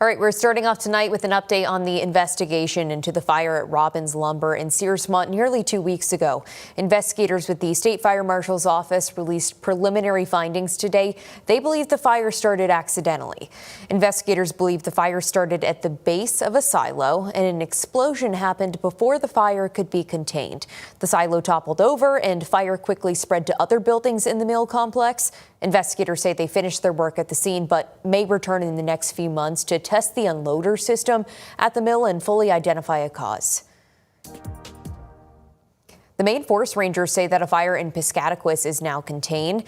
All right, we're starting off tonight with an update on the investigation into the fire at Robbins Lumber in Searsmont nearly 2 weeks ago. Investigators with the State Fire Marshal's office released preliminary findings today. They believe the fire started accidentally. Investigators believe the fire started at the base of a silo and an explosion happened before the fire could be contained. The silo toppled over and fire quickly spread to other buildings in the mill complex. Investigators say they finished their work at the scene but may return in the next few months to test the unloader system at the mill and fully identify a cause. The Maine Forest Rangers say that a fire in Piscataquis is now contained.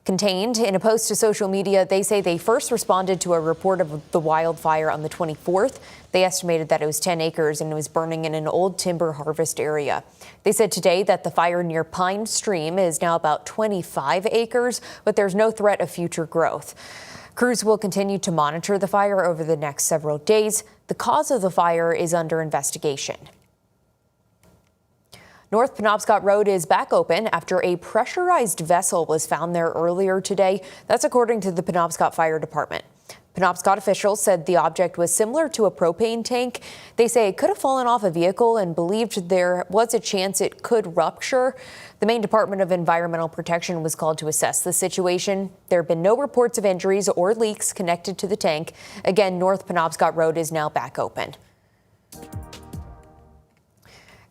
In a post to social media, they say they first responded to a report of the wildfire on the 24th. They estimated that it was 10 acres and it was burning in an old timber harvest area. They said today that the fire near Pine Stream is now about 25 acres, but there's no threat of future growth. Crews will continue to monitor the fire over the next several days. The cause of the fire is under investigation. North Penobscot Road is back open after a pressurized vessel was found there earlier today. That's according to the Penobscot Fire Department. Penobscot officials said the object was similar to a propane tank. They say it could have fallen off a vehicle and believed there was a chance it could rupture. The Maine Department of Environmental Protection was called to assess the situation. There have been no reports of injuries or leaks connected to the tank. Again, North Penobscot Road is now back open.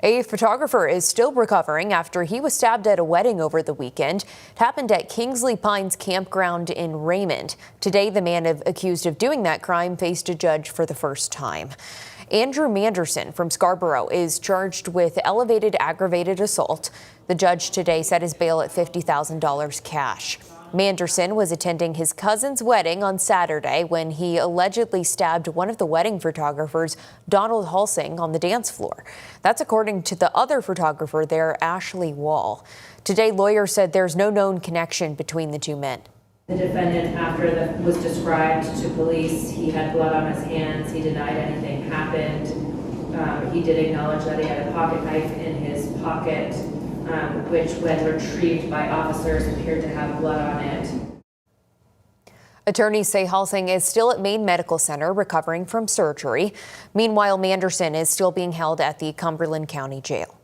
A photographer is still recovering after he was stabbed at a wedding over the weekend. It happened at Kingsley Pines Campground in Raymond. Today, the man accused of doing that crime faced a judge for the first time. Andrew Manderson from Scarborough is charged with elevated aggravated assault. The judge today set his bail at $50,000 cash. Manderson was attending his cousin's wedding on Saturday when he allegedly stabbed one of the wedding photographers, Donald Halsing, on the dance floor. That's according to the other photographer there, Ashley Wall. Today, lawyers said there's no known connection between the two men. The defendant, after that was described to police, he had blood on his hands. He denied anything happened. He did acknowledge that he had a pocket knife in his pocket, which when retrieved by officers appeared to have blood on it. Attorneys say Halsing is still at Maine Medical Center recovering from surgery. Meanwhile, Manderson is still being held at the Cumberland County Jail.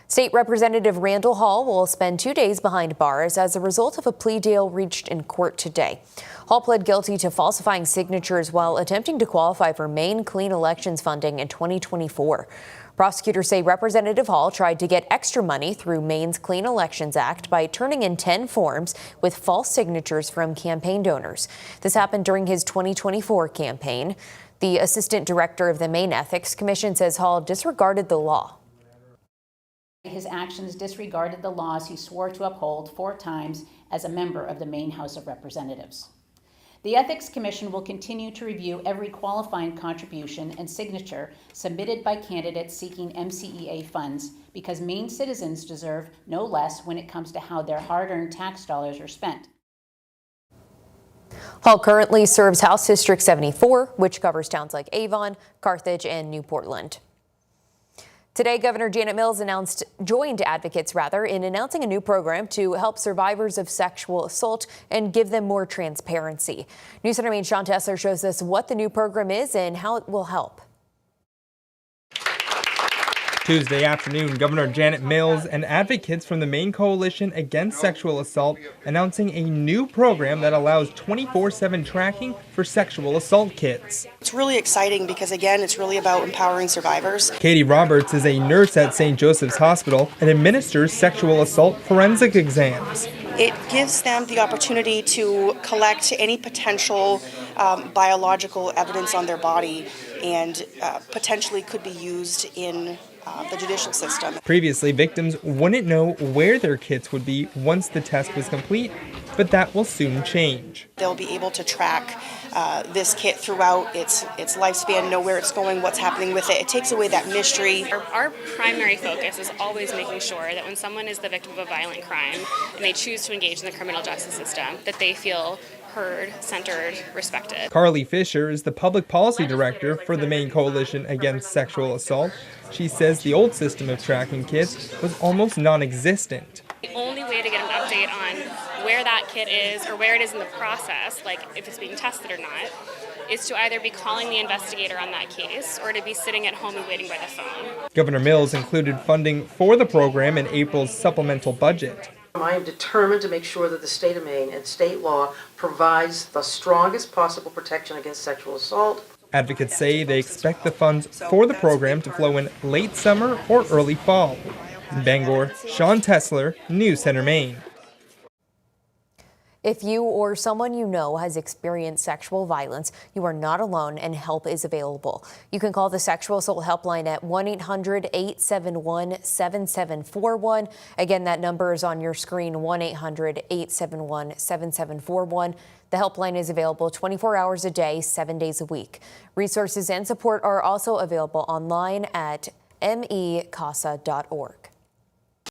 State Representative Randall Hall will spend 2 days behind bars as a result of a plea deal reached in court today. Hall pled guilty to falsifying signatures while attempting to qualify for Maine Clean Elections funding in 2024. Prosecutors say Representative Hall tried to get extra money through Maine's Clean Elections Act by turning in 10 forms with false signatures from campaign donors. This happened during his 2024 campaign. The assistant director of the Maine Ethics Commission says Hall disregarded the law. His actions disregarded the laws he swore to uphold 4 times as a member of the Maine House of Representatives. The Ethics Commission will continue to review every qualifying contribution and signature submitted by candidates seeking MCEA funds because Maine citizens deserve no less when it comes to how their hard-earned tax dollars are spent. Hall currently serves House District 74, which covers towns like Avon, Carthage, and New Portland. Today, Governor Janet Mills joined advocates in announcing a new program to help survivors of sexual assault and give them more transparency. News Center Maine's Sean Tessler shows us what the new program is and how it will help. Tuesday afternoon, Governor Janet Mills and advocates from the Maine Coalition Against Sexual Assault announcing a new program that allows 24/7 tracking for sexual assault kits. It's really exciting because, again, it's really about empowering survivors. Katie Roberts is a nurse at St. Joseph's Hospital and administers sexual assault forensic exams. It gives them the opportunity to collect any potential biological evidence on their body and potentially could be used in the judicial system. Previously, victims wouldn't know where their kits would be once the test was complete, but that will soon change. They'll be able to track this kit throughout its lifespan, know where it's going, what's happening with it. It takes away that mystery. Our primary focus is always making sure that when someone is the victim of a violent crime and they choose to engage in the criminal justice system, that they feel heard, centered, respected. Carly Fisher is the public policy director for the Maine Coalition Against Sexual Assault. She says the old system of tracking kits was almost non-existent. The only way to get an update on where that kit is or where it is in the process, like if it's being tested or not, is to either be calling the investigator on that case or to be sitting at home and waiting by the phone. Governor Mills included funding for the program in April's supplemental budget. I am determined to make sure that the state of Maine and state law provides the strongest possible protection against sexual assault. Advocates say they expect the funds for the program to flow in late summer or early fall. In Bangor, Sean Tesler, News Center, Maine. If you or someone you know has experienced sexual violence, you are not alone and help is available. You can call the Sexual Assault Helpline at 1-800-871-7741. Again, that number is on your screen, 1-800-871-7741. The helpline is available 24 hours a day, 7 days a week. Resources and support are also available online at mecasa.org.